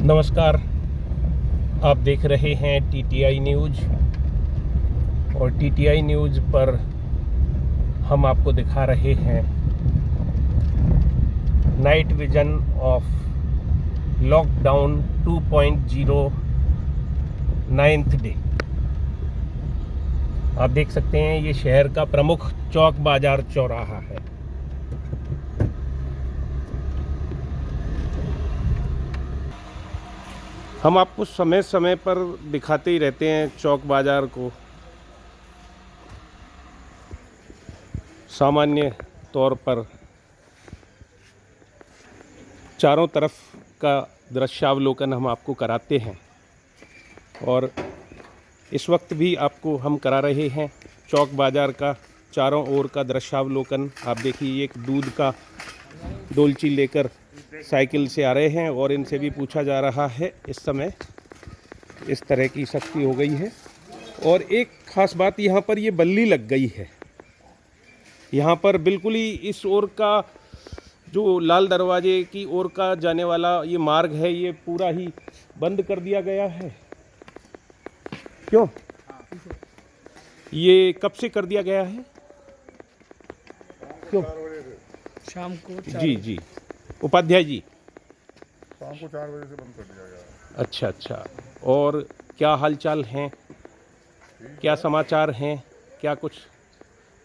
नमस्कार। आप देख रहे हैं टीटीआई न्यूज़ और टीटीआई न्यूज़ पर हम आपको दिखा रहे हैं night vision of lockdown 2.0 9th day. आप देख सकते हैं ये शहर का प्रमुख चौक बाजार चौराहा है। हम आपको समय समय पर दिखाते ही रहते हैं चौक बाजार को। सामान्य तौर पर चारों तरफ का दृश्यावलोकन हम आपको कराते हैं और इस वक्त भी आपको हम करा रहे हैं चौक बाजार का चारों ओर का दृश्यावलोकन। आप देखिए एक दूध का डोलची लेकर साइकिल से आ रहे हैं और इनसे भी पूछा जा रहा है। इस समय इस तरह की सख्ती हो गई है और एक ख़ास बात यहाँ पर ये बल्ली लग गई है। यहाँ पर बिल्कुल ही इस ओर का जो लाल दरवाजे की ओर का जाने वाला ये मार्ग है ये पूरा ही बंद कर दिया गया है। क्यों? ये कब से कर दिया गया है? क्यों? शाम को जी उपाध्याय जी, शाम को 4 बजे से बंद कर दिया गया। अच्छा। और क्या हालचाल हैं, क्या समाचार हैं, क्या कुछ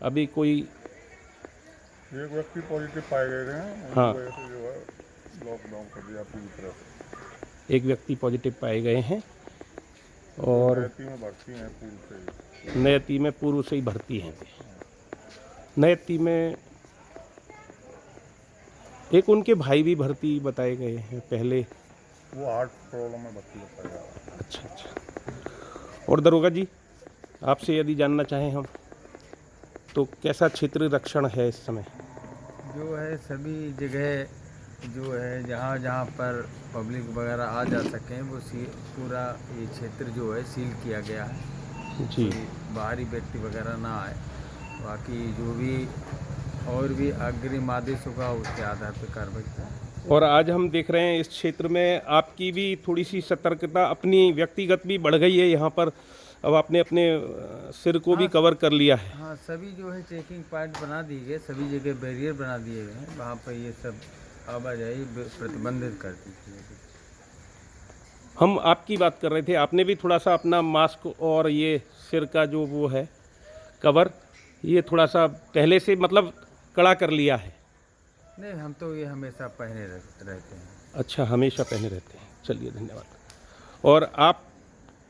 अभी कोई? एक व्यक्ति पॉजिटिव पाए गए हैं, हाँ, उनकी वजह से जो है लॉकडाउन कर दिया पूरी तरह से। एक व्यक्ति पॉजिटिव पाए गए हैं और नयती में भर्ती हैं पूर्व से ही। नयती में पूर्व से ही भर्ती हैं। नयती में एक उनके भाई भी भर्ती बताए गए हैं पहले। वो हार्ट प्रॉब्लम में भर्ती बताया गया। अच्छा। और दरोगा जी, आपसे यदि जानना चाहें हम तो कैसा क्षेत्र रक्षण है इस समय? जो है सभी जगह जो है जहाँ पर पब्लिक वगैरह आ जा सकें वो पूरा ये क्षेत्र जो है सील किया गया है। जी, कोई बाहरी व्यक्ति वगैरह ना आए। बाकी जो भी और भी अग्रिम आदेश होगा उसके आधार पर कार्रवाई करें। और आज हम देख रहे हैं इस क्षेत्र में आपकी भी थोड़ी सी सतर्कता अपनी व्यक्तिगत भी बढ़ गई है। यहाँ पर अब आपने अपने सिर को भी कवर कर लिया है। हाँ, सभी जो है चेकिंग पॉइंट बना दिए गए, सभी जगह बैरियर बना दिए गए हैं। वहाँ पर ये सब आवाजाही प्रतिबंधित कर दी गई है। हम आपकी बात कर रहे थे, आपने भी थोड़ा सा अपना मास्क और ये सिर का जो वो है कवर, ये थोड़ा सा पहले से मतलब कड़ा कर लिया है। नहीं, हम तो ये हमेशा पहने रहते हैं। अच्छा, हमेशा पहने रहते हैं। चलिए, धन्यवाद। और आप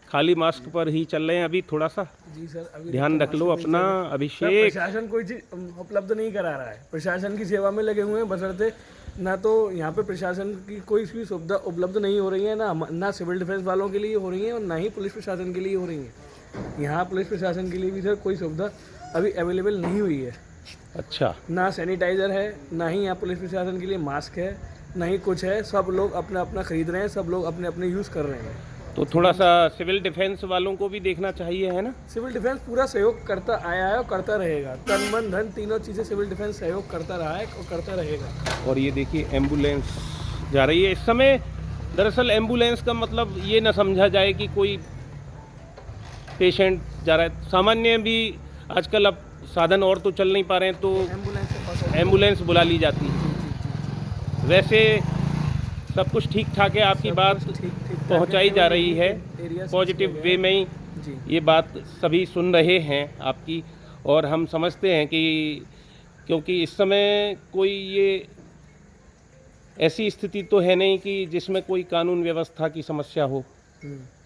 खाली मास्क पर ही चल रहे हैं अभी? थोड़ा सा जी सर, अभी ध्यान रख लो अपना। अभिषेक, प्रशासन कोई चीज़ उपलब्ध नहीं करा रहा है। प्रशासन की सेवा में लगे हुए हैं, बशर्ते ना तो यहाँ पे प्रशासन की कोई भी सुविधा उपलब्ध नहीं हो रही है, ना सिविल डिफेंस वालों के लिए हो रही है और ना ही पुलिस प्रशासन के लिए हो रही है। यहाँ पुलिस प्रशासन के लिए भी सर कोई सुविधा अभी अवेलेबल नहीं हुई है। अच्छा, ना सैनिटाइज़र है, ना ही यहाँ पुलिस प्रशासन के लिए मास्क है, ना ही कुछ है। सब लोग अपना अपना खरीद रहे हैं, सब लोग अपने अपने यूज़ कर रहे हैं। तो थोड़ा सा सिविल डिफेंस वालों को भी देखना चाहिए, है ना? सिविल डिफेंस पूरा सहयोग करता आया है और करता रहेगा। तन मन धन तीनों चीज़ें सिविल डिफेंस सहयोग करता रहा है और करता रहेगा। और ये देखिए एम्बुलेंस जा रही है इस समय। दरअसल एम्बुलेंस का मतलब ये ना समझा जाए कि कोई पेशेंट जा रहा है। सामान्य भी आजकल अब साधन और तो चल नहीं पा रहे हैं तो एम्बुलेंस बुला ली जाती है। वैसे सब कुछ ठीक ठाक है, आपकी बात पहुंचाई जा रही है पॉजिटिव वे में ही। ये बात सभी सुन रहे हैं आपकी और हम समझते हैं कि क्योंकि इस समय कोई ये ऐसी स्थिति तो है नहीं कि जिसमें कोई कानून व्यवस्था की समस्या हो।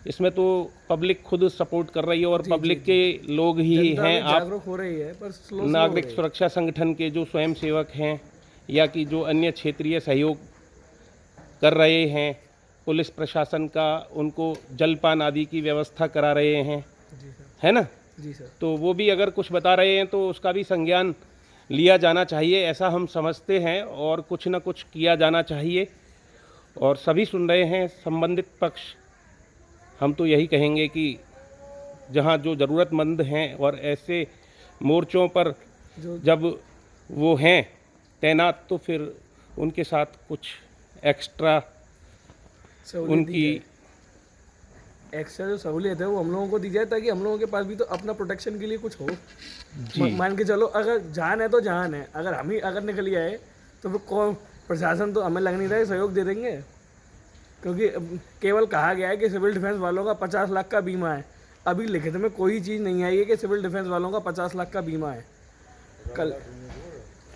इसमें तो पब्लिक खुद सपोर्ट कर रही है और पब्लिक के लोग ही हैं। आप जागरूक हो रही है पर स्लो नागरिक सुरक्षा संगठन के जो स्वयं सेवक हैं या कि जो अन्य क्षेत्रीय सहयोग कर रहे हैं, पुलिस प्रशासन का उनको जलपान आदि की व्यवस्था करा रहे हैं, है ना? जी सर। तो वो भी अगर कुछ बता रहे हैं तो उसका भी संज्ञान लिया जाना चाहिए, ऐसा हम समझते हैं और कुछ ना कुछ किया जाना चाहिए। और सभी सुन रहे हैं संबंधित पक्ष। हम तो यही कहेंगे कि जहाँ जो ज़रूरतमंद हैं और ऐसे मोर्चों पर जब वो हैं तैनात तो फिर उनके साथ कुछ एक्स्ट्रा सहूलियत दी उनकी जाए। एक्स्ट्रा जो सहूलियत है वो हम लोगों को दी जाए, ताकि हम लोगों के पास भी तो अपना प्रोटेक्शन के लिए कुछ हो। जी मान के चलो, अगर जान है तो जान है, अगर हम ही अगर निकल आए तो फिर कौन, प्रशासन तो हमें लग नहीं रहा है सहयोग दे देंगे, क्योंकि केवल कहा गया है कि सिविल डिफेंस वालों का 50 लाख का बीमा है। अभी लिखित में कोई चीज़ नहीं आई है कि सिविल डिफेंस वालों का 50 लाख का बीमा है। कल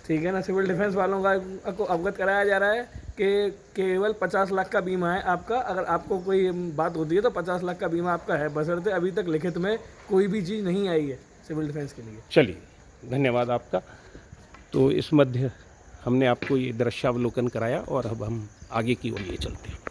ठीक है ना, सिविल डिफेंस वालों का को अवगत कराया जा रहा है कि केवल 50 लाख का बीमा है आपका, अगर आपको कोई बात होती है तो 50 लाख का बीमा आपका है, बशर्ते अभी तक लिखित में कोई भी चीज़ नहीं आई है सिविल डिफेंस के लिए। चलिए, धन्यवाद आपका। तो इस मध्य हमने आपको ये दृश्यावलोकन कराया और अब हम आगे की ओर लिए चलते हैं।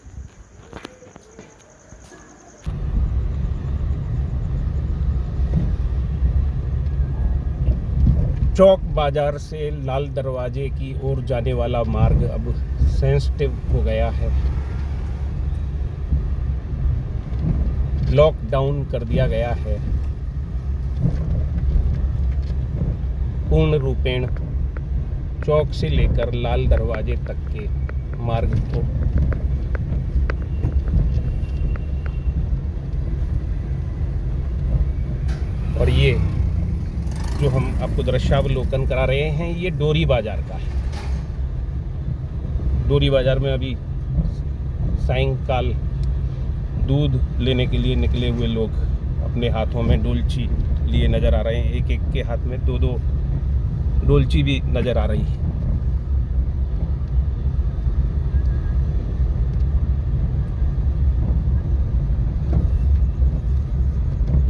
चौक बाजार से लाल दरवाजे की ओर जाने वाला मार्ग अब सेंसिटिव हो गया है। लॉकडाउन कर दिया गया है पूर्ण रूपेण। चौक से लेकर लाल दरवाजे तक के मार्ग को और ये जो हम आपको दृश्यावलोकन करा रहे हैं ये डोरी बाजार का है। डोरी बाजार में अभी सायंकाल दूध लेने के लिए निकले हुए लोग अपने हाथों में डोलची लिए नज़र आ रहे हैं। एक एक के हाथ में 2-2 डोलची भी नज़र आ रही है।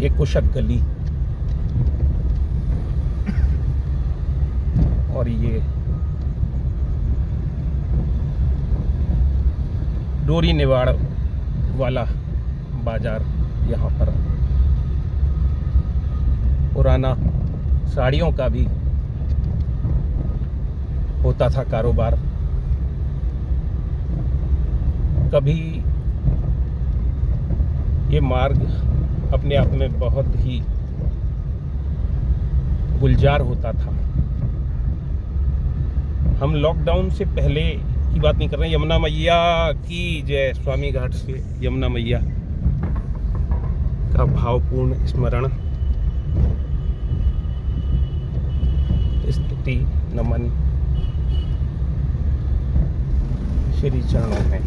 ये कुशक गली और ये डोरी निवाड़ वाला बाजार। यहाँ पर पुराना साड़ियों का भी होता था कारोबार। कभी ये मार्ग अपने आप में बहुत ही गुलजार होता था। हम लॉकडाउन से पहले की बात नहीं कर रहे हैं। यमुना मैया की जय। स्वामी घाट से यमुना मैया का भावपूर्ण स्मरण, स्तुति, नमन श्री चरणों में।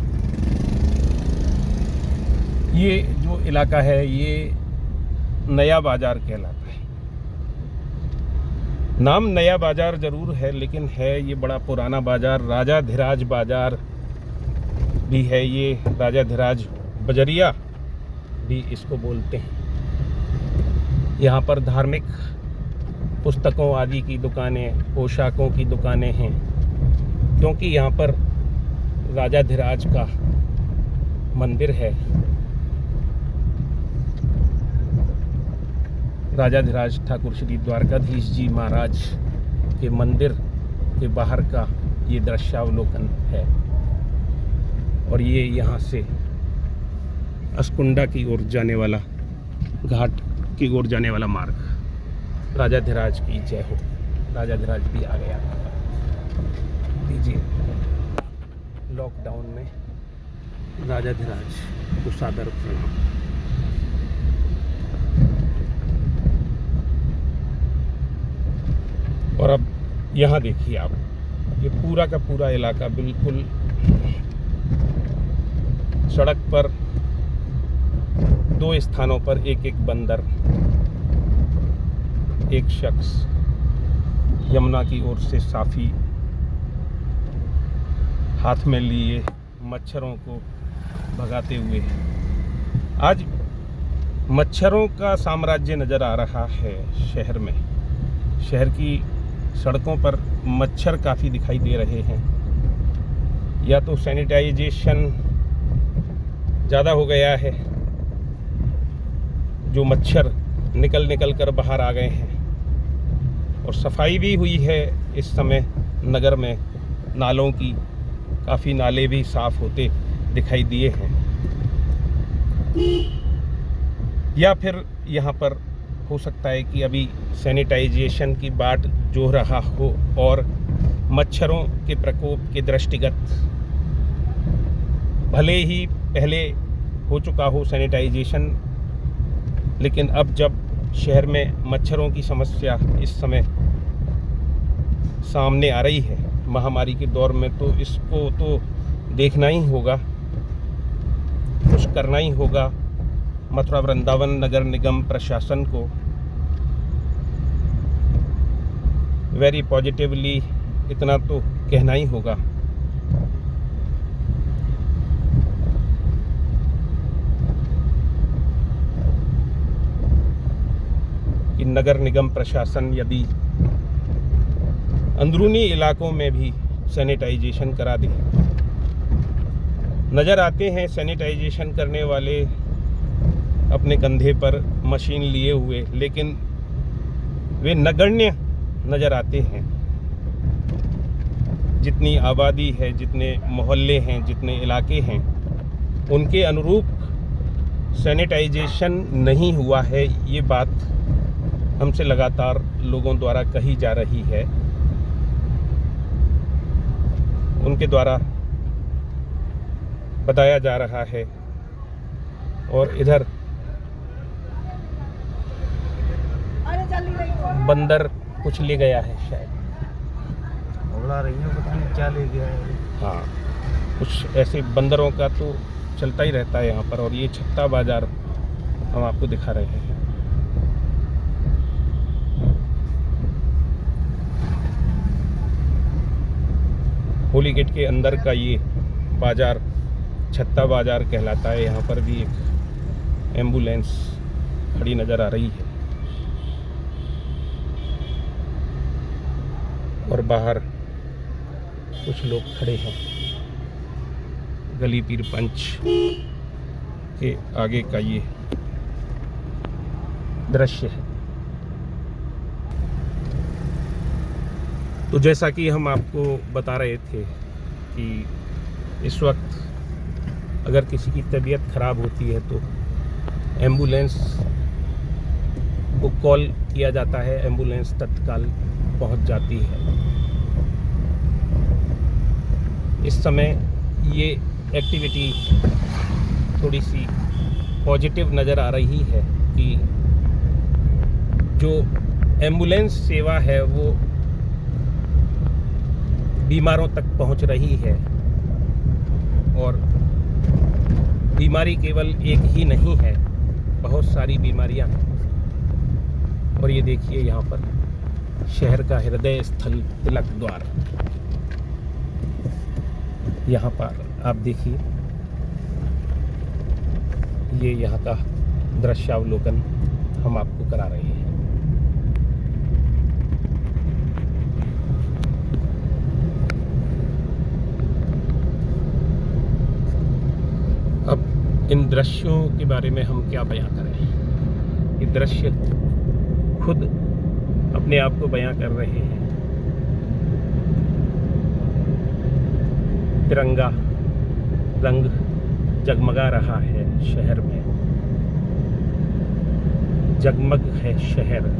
ये जो इलाका है ये नया बाजार कहलाता है। नाम नया बाजार ज़रूर है लेकिन है ये बड़ा पुराना बाजार। राजाधिराज बाजार भी है ये, राजाधिराज बजरिया भी इसको बोलते हैं। यहाँ पर धार्मिक पुस्तकों आदि की दुकानें, पोशाकों की दुकानें हैं, क्योंकि यहाँ पर राजाधिराज का मंदिर है। राजाधिराज ठाकुर श्री द्वारकाधीश जी महाराज के मंदिर के बाहर का ये दृश्यावलोकन है। और ये यहाँ से अस्कुंडा की ओर जाने वाला, घाट की ओर जाने वाला मार्ग। राजाधिराज की जय हो। राजाधिराज भी आ गया। दीजिए लॉकडाउन में राजाधिराज को सादर प्रणाम। और अब यहाँ देखिए आप, ये पूरा का पूरा इलाका बिल्कुल सड़क पर 2 स्थानों पर एक एक बंदर, एक शख्स यमुना की ओर से साफी हाथ में लिए मच्छरों को भगाते हुए। आज मच्छरों का साम्राज्य नज़र आ रहा है शहर में। शहर की सड़कों पर मच्छर काफ़ी दिखाई दे रहे हैं। या तो सैनिटाइजेशन ज़्यादा हो गया है, जो मच्छर निकल कर बाहर आ गए हैं, और सफाई भी हुई है इस समय नगर में। नालों की काफ़ी नाले भी साफ़ होते दिखाई दिए हैं। या फिर यहाँ पर हो सकता है कि अभी सैनिटाइजेशन की बाट जो रहा हो और मच्छरों के प्रकोप के दृष्टिगत भले ही पहले हो चुका हो सैनिटाइजेशन, लेकिन अब जब शहर में मच्छरों की समस्या इस समय सामने आ रही है महामारी के दौर में, तो इसको तो देखना ही होगा, कुछ करना ही होगा। मथुरा वृंदावन नगर निगम प्रशासन को वेरी पॉजिटिवली इतना तो कहना ही होगा कि नगर निगम प्रशासन यदि अंदरूनी इलाकों में भी सैनिटाइजेशन करा दे। नज़र आते हैं सैनिटाइजेशन करने वाले अपने कंधे पर मशीन लिए हुए, लेकिन वे नगण्य नज़र आते हैं। जितनी आबादी है, जितने मोहल्ले हैं, जितने इलाके हैं, उनके अनुरूप सैनिटाइजेशन नहीं हुआ है। ये बात हमसे लगातार लोगों द्वारा कही जा रही है। उनके द्वारा बताया जा रहा है। और इधर बंदर कुछ ले गया है शायद, उगला रही है, पता नहीं क्या ले गया है। हाँ, कुछ ऐसे बंदरों का तो चलता ही रहता है यहाँ पर। और ये छत्ता बाजार हम आपको दिखा रहे हैं। होली गेट के अंदर का ये बाजार छत्ता बाजार कहलाता है। यहाँ पर भी एक एम्बुलेंस खड़ी नज़र आ रही है और बाहर कुछ लोग खड़े हैं। गली पीर पंच के आगे का ये दृश्य है। तो जैसा कि हम आपको बता रहे थे कि इस वक्त अगर किसी की तबीयत ख़राब होती है तो एम्बुलेंस को कॉल किया जाता है, एम्बुलेंस तत्काल पहुंच जाती है। इस समय ये एक्टिविटी थोड़ी सी पॉजिटिव नज़र आ रही है कि जो एम्बुलेंस सेवा है वो बीमारों तक पहुंच रही है। और बीमारी केवल एक ही नहीं है, बहुत सारी बीमारियां हैं। और ये देखिए यहाँ पर शहर का हृदय स्थल तिलक द्वार, यहाँ पर आप देखिए, ये यहाँ का दृश्यावलोकन हम आपको करा रहे हैं। अब इन दृश्यों के बारे में हम क्या बयां करें। ये दृश्य खुद अपने आप को बयां कर रहे हैं। तिरंगा रंग जगमगा रहा है शहर में, जगमग है शहर।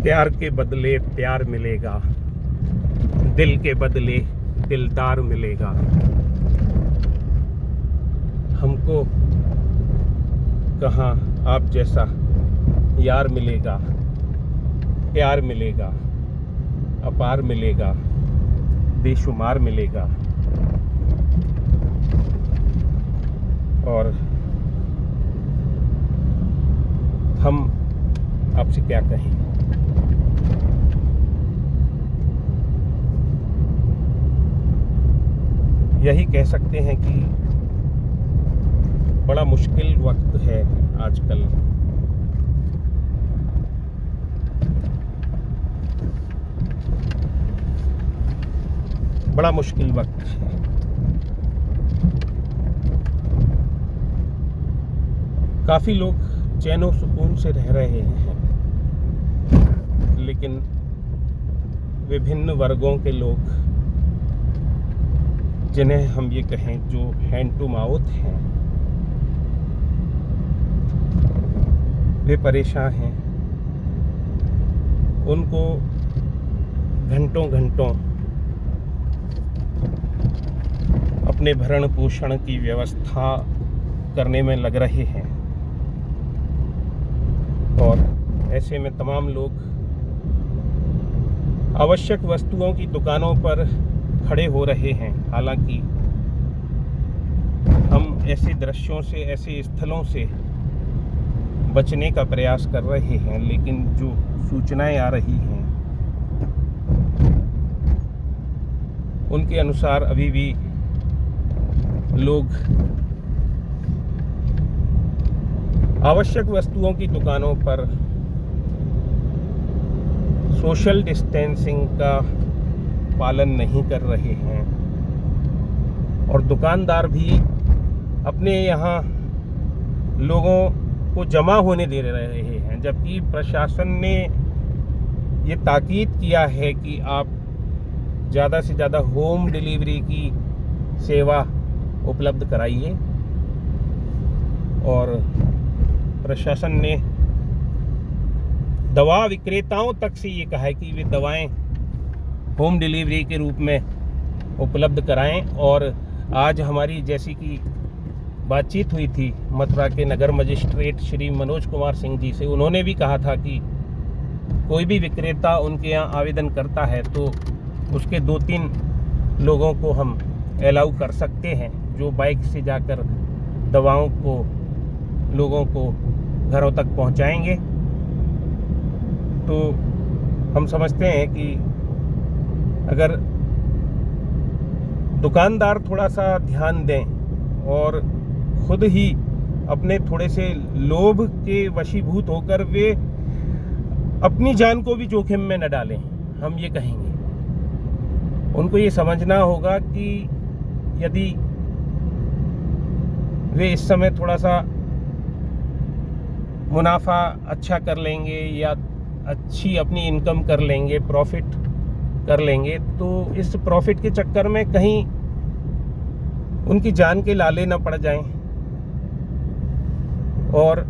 प्यार के बदले प्यार मिलेगा, दिल के बदले दिलदार मिलेगा। आपको कहाँ आप जैसा यार मिलेगा, प्यार मिलेगा, अपार मिलेगा, बेशुमार मिलेगा। और हम आपसे क्या कहें। यही कह सकते हैं कि बड़ा मुश्किल वक्त है आजकल। बड़ा मुश्किल वक्त है। काफ़ी लोग चैन और सुकून से रह रहे हैं, लेकिन विभिन्न वर्गों के लोग, जिन्हें हम ये कहें जो हैंड टू माउथ हैं, वे परेशान हैं। उनको घंटों घंटों अपने भरण पोषण की व्यवस्था करने में लग रहे हैं, और ऐसे में तमाम लोग आवश्यक वस्तुओं की दुकानों पर खड़े हो रहे हैं। हालांकि हम ऐसे दृश्यों से, ऐसे स्थलों से बचने का प्रयास कर रहे हैं, लेकिन जो सूचनाएं आ रही हैं उनके अनुसार अभी भी लोग आवश्यक वस्तुओं की दुकानों पर सोशल डिस्टेंसिंग का पालन नहीं कर रहे हैं, और दुकानदार भी अपने यहाँ लोगों को जमा होने दे रहे हैं, जबकि प्रशासन ने ये ताकीद किया है कि आप ज़्यादा से ज़्यादा होम डिलीवरी की सेवा उपलब्ध कराइए। और प्रशासन ने दवा विक्रेताओं तक से ये कहा है कि वे दवाएं होम डिलीवरी के रूप में उपलब्ध कराएं। और आज हमारी जैसी कि बातचीत हुई थी मथुरा के नगर मजिस्ट्रेट श्री मनोज कुमार सिंह जी से, उन्होंने भी कहा था कि कोई भी विक्रेता उनके यहाँ आवेदन करता है तो उसके 2-3 लोगों को हम अलाउ कर सकते हैं, जो बाइक से जाकर दवाओं को लोगों को घरों तक पहुंचाएंगे। तो हम समझते हैं कि अगर दुकानदार थोड़ा सा ध्यान दें और खुद ही अपने थोड़े से लोभ के वशीभूत होकर वे अपनी जान को भी जोखिम में न डालें, हम ये कहेंगे। उनको ये समझना होगा कि यदि वे इस समय थोड़ा सा मुनाफा अच्छा कर लेंगे या अच्छी अपनी इनकम कर लेंगे, प्रॉफिट कर लेंगे, तो इस प्रॉफिट के चक्कर में कहीं उनकी जान के लाले न पड़ जाएं और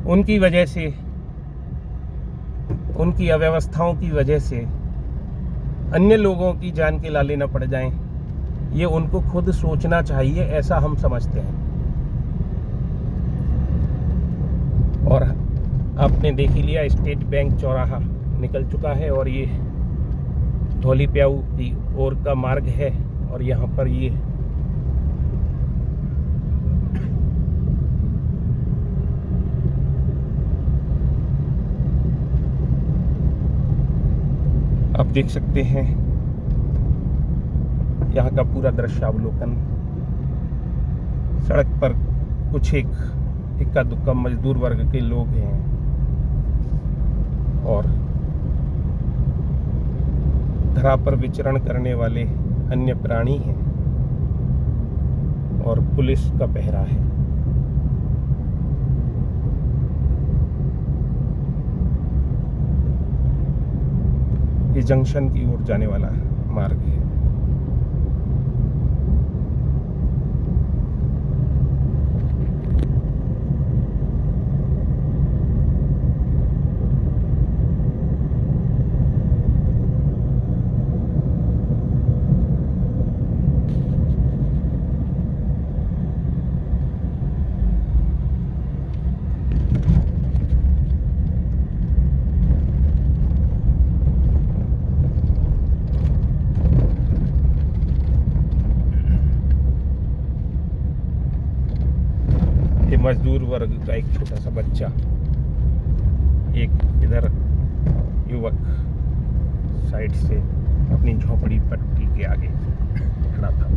उनकी वजह से, उनकी अव्यवस्थाओं की वजह से अन्य लोगों की जान के लाले न पड़ जाएं। ये उनको खुद सोचना चाहिए, ऐसा हम समझते हैं। और आपने देख ही लिया, स्टेट बैंक चौराहा निकल चुका है और ये धौली प्याऊ की ओर का मार्ग है। और यहाँ पर ये आप देख सकते हैं यहाँ का पूरा दृश्यावलोकन। सड़क पर कुछ इक्का दुक्का मजदूर वर्ग के लोग हैं और धरा पर विचरण करने वाले अन्य प्राणी हैं और पुलिस का पहरा है। ये जंक्शन की ओर जाने वाला मार्ग है। मजदूर वर्ग का एक छोटा सा बच्चा, एक इधर युवक साइड से अपनी झोपड़ी पट्टी के आगे खड़ा था।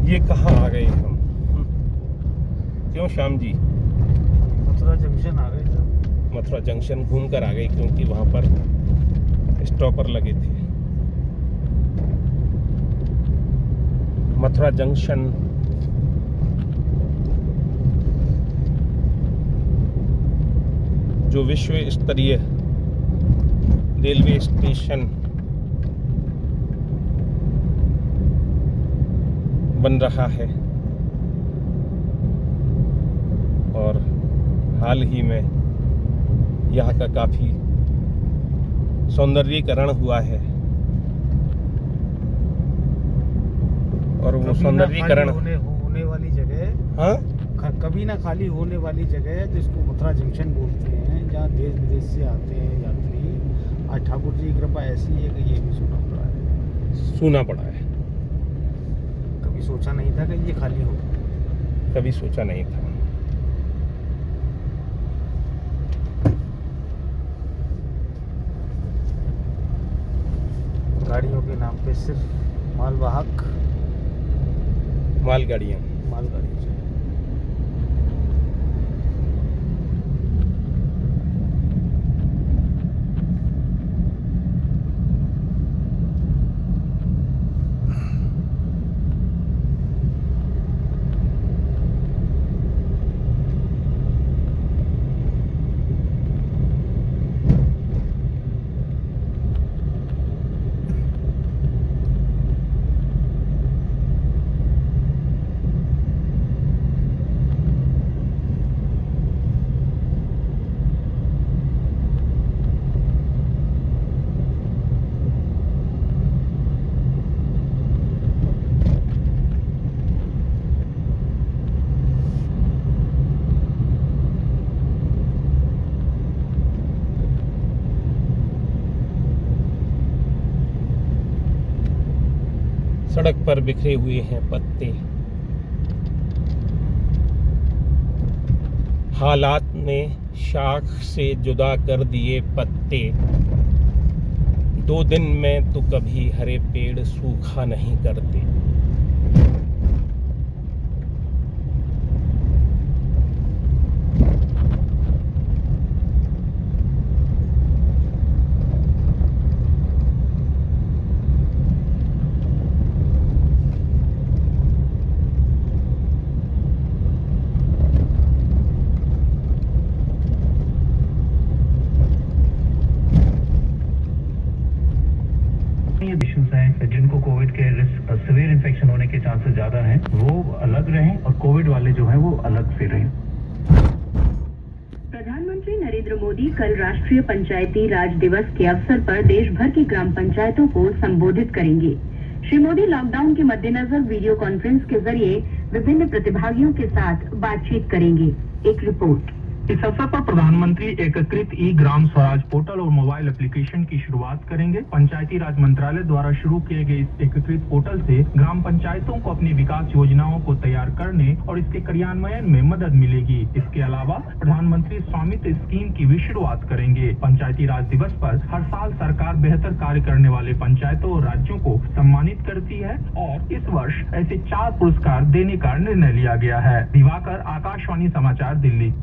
ये कहाँ आ गए हम? क्यों श्याम जी? मथुरा जंक्शन आ गए सर। मथुरा जंक्शन घूम कर आ गए क्योंकि वहाँ पर स्टॉपर लगे थे। मथुरा जंक्शन जो विश्व स्तरीय रेलवे स्टेशन बन रहा है और हाल ही में यहाँ का काफ़ी सौंदर्यीकरण हुआ है और वो सौंदर्यीकरण होने वाली जगह, हाँ कभी ना खाली होने वाली जगह है जिसको मथुरा जंक्शन बोलते हैं, जहाँ देश विदेश से आते हैं यात्री। आज ठाकुर जी की कृपा ऐसी है कि ये भी सुना पड़ा है। कभी सोचा नहीं था कि ये खाली हो, कभी सोचा नहीं था। गाड़ियों के नाम पे सिर्फ मालवाहक मालगाड़ियाँ मालगाड़ियाँ चल। सड़क पर बिखरे हुए हैं पत्ते, हालात ने शाख से जुदा कर दिए पत्ते। 2 दिन में तो कभी हरे पेड़ सूखा नहीं करते। इश्यूज हैं जिनको कोविड के सीवियर इन्फेक्शन होने के चांसेस ज्यादा हैं, वो अलग रहें और कोविड वाले जो हैं वो अलग से रहें। प्रधानमंत्री नरेंद्र मोदी कल राष्ट्रीय पंचायती राज दिवस के अवसर पर देश भर की ग्राम पंचायतों को संबोधित करेंगे। श्री मोदी लॉकडाउन के मद्देनजर वीडियो कॉन्फ्रेंस के जरिए विभिन्न प्रतिभागियों के साथ बातचीत करेंगे। एक रिपोर्ट। इस अवसर पर प्रधानमंत्री एकीकृत ई ग्राम स्वराज पोर्टल और मोबाइल एप्लीकेशन की शुरुआत करेंगे। पंचायती राज मंत्रालय द्वारा शुरू किए गए इस एकीकृत पोर्टल से ग्राम पंचायतों को अपनी विकास योजनाओं को तैयार करने और इसके क्रियान्वयन में मदद मिलेगी। इसके अलावा प्रधानमंत्री स्वामित्व स्कीम की भी शुरुआत करेंगे। पंचायती राज दिवस पर हर साल सरकार बेहतर कार्य करने वाले पंचायतों और राज्यों को सम्मानित करती है और इस वर्ष ऐसे 4 पुरस्कार देने का निर्णय लिया गया है। दिवाकर, आकाशवाणी समाचार, दिल्ली।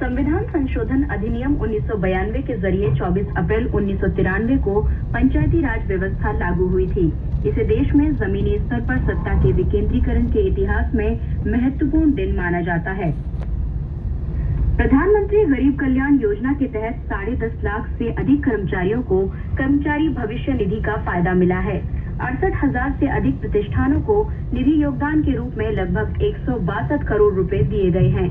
संविधान संशोधन अधिनियम 1992 के जरिए 24 अप्रैल 1993 को पंचायती राज व्यवस्था लागू हुई थी। इसे देश में जमीनी स्तर पर सत्ता के विकेंद्रीकरण के इतिहास में महत्वपूर्ण दिन माना जाता है। प्रधानमंत्री गरीब कल्याण योजना के तहत 10.5 लाख से अधिक कर्मचारियों को कर्मचारी भविष्य निधि का फायदा मिला है। 68,000 से अधिक प्रतिष्ठानों को निधि योगदान के रूप में लगभग 162 करोड़ रुपए दिए गए हैं।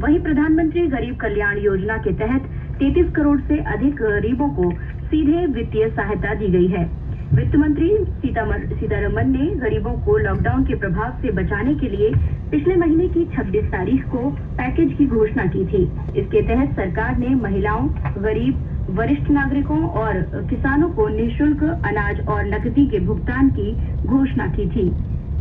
वहीं प्रधानमंत्री गरीब कल्याण योजना के तहत 33 करोड़ से अधिक गरीबों को सीधे वित्तीय सहायता दी गई है। वित्त मंत्री सीतारमन ने गरीबों को लॉकडाउन के प्रभाव से बचाने के लिए पिछले महीने की 26 तारीख को पैकेज की घोषणा की थी। इसके तहत सरकार ने महिलाओं, गरीब, वरिष्ठ नागरिकों और किसानों को निःशुल्क अनाज और नकदी के भुगतान की घोषणा की थी।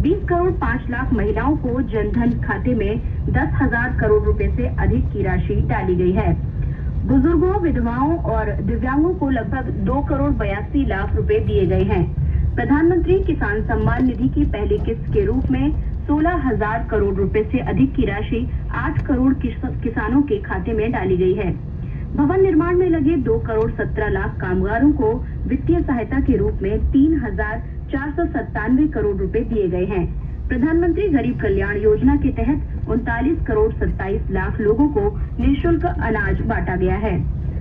20 करोड़ 5 लाख महिलाओं को जनधन खाते में 10,000 करोड़ रुपए से अधिक की राशि डाली गई है। बुजुर्गों, विधवाओं और दिव्यांगों को लगभग 2 करोड़ 82 लाख रुपए दिए गए हैं। प्रधानमंत्री किसान सम्मान निधि की पहली किस्त के रूप में 16,000 करोड़ रुपए से अधिक की राशि 8 करोड़ किसानों के खाते में डाली गई है। भवन निर्माण में लगे 2 करोड़ 17 लाख कामगारों को वित्तीय सहायता के रूप में 3,497 करोड़ रुपए दिए गए हैं। प्रधानमंत्री गरीब कल्याण योजना के तहत 39 करोड़ 27 लाख लोगों को निःशुल्क अनाज बांटा गया है।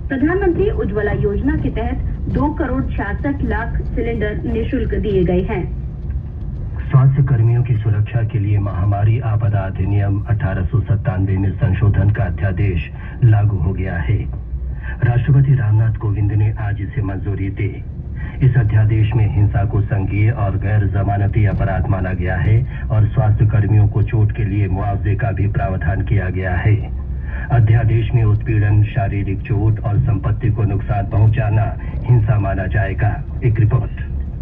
प्रधानमंत्री उज्ज्वला योजना के तहत 2 करोड़ 66 लाख सिलेंडर निःशुल्क दिए गए हैं। स्वास्थ्य कर्मियों की सुरक्षा के लिए महामारी आपदा अधिनियम 1897 में संशोधन का अध्यादेश लागू हो गया है। राष्ट्रपति रामनाथ कोविंद ने आज इसे मंजूरी दी। इस अध्यादेश में हिंसा को संज्ञेय और गैर जमानती अपराध माना गया है और स्वास्थ्य कर्मियों को चोट के लिए मुआवजे का भी प्रावधान किया गया है। अध्यादेश में उत्पीड़न, शारीरिक चोट और संपत्ति को नुकसान पहुंचाना हिंसा माना जाएगा। एक रिपोर्ट।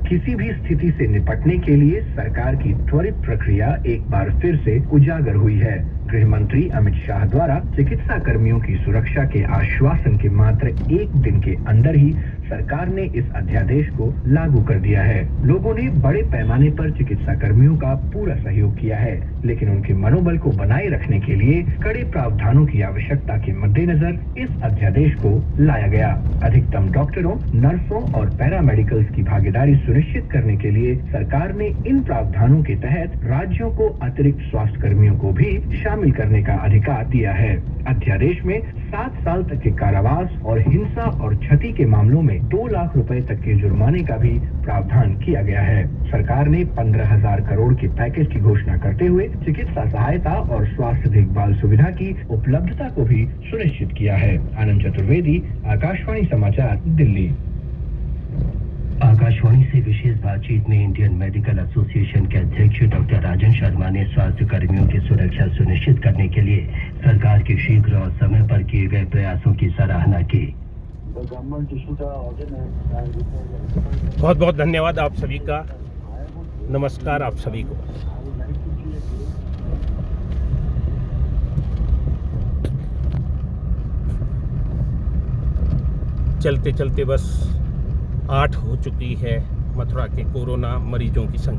किसी भी स्थिति से निपटने के लिए सरकार की त्वरित प्रक्रिया एक बार फिर से उजागर हुई है। गृह मंत्री अमित शाह द्वारा चिकित्सा कर्मियों की सुरक्षा के आश्वासन के मात्र 1 दिन के अंदर ही सरकार ने इस अध्यादेश को लागू कर दिया है। लोगों ने बड़े पैमाने पर चिकित्सा कर्मियों का पूरा सहयोग किया है, लेकिन उनके मनोबल को बनाए रखने के लिए कड़े प्रावधानों की आवश्यकता के मद्देनजर इस अध्यादेश को लाया गया। अधिकतम डॉक्टरों, नर्सों और पैरामेडिकल्स की भागीदारी सुनिश्चित करने के लिए सरकार ने इन प्रावधानों के तहत राज्यों को अतिरिक्त स्वास्थ्य कर्मियों को भी शामिल करने का अधिकार दिया है। अध्यादेश में 7 साल तक के कारावास और हिंसा और क्षति के मामलों में 2 लाख रुपए तक के जुर्माने का भी प्रावधान किया गया है। सरकार ने 15,000 करोड़ के पैकेज की घोषणा करते हुए चिकित्सा सहायता और स्वास्थ्य देखभाल सुविधा की उपलब्धता को भी सुनिश्चित किया है। आनंद चतुर्वेदी, आकाशवाणी समाचार, दिल्ली। आकाशवाणी से विशेष बातचीत में इंडियन मेडिकल एसोसिएशन के अध्यक्ष डॉक्टर राजन शर्मा ने स्वास्थ्य कर्मियों की सुरक्षा सुनिश्चित करने के लिए सरकार के शीघ्र और समय पर किए गए प्रयासों की सराहना की। बहुत बहुत धन्यवाद आप सभी का। नमस्कार आप सभी को। चलते चलते बस 8 हो चुकी है मथुरा के कोरोना मरीजों की संख्या।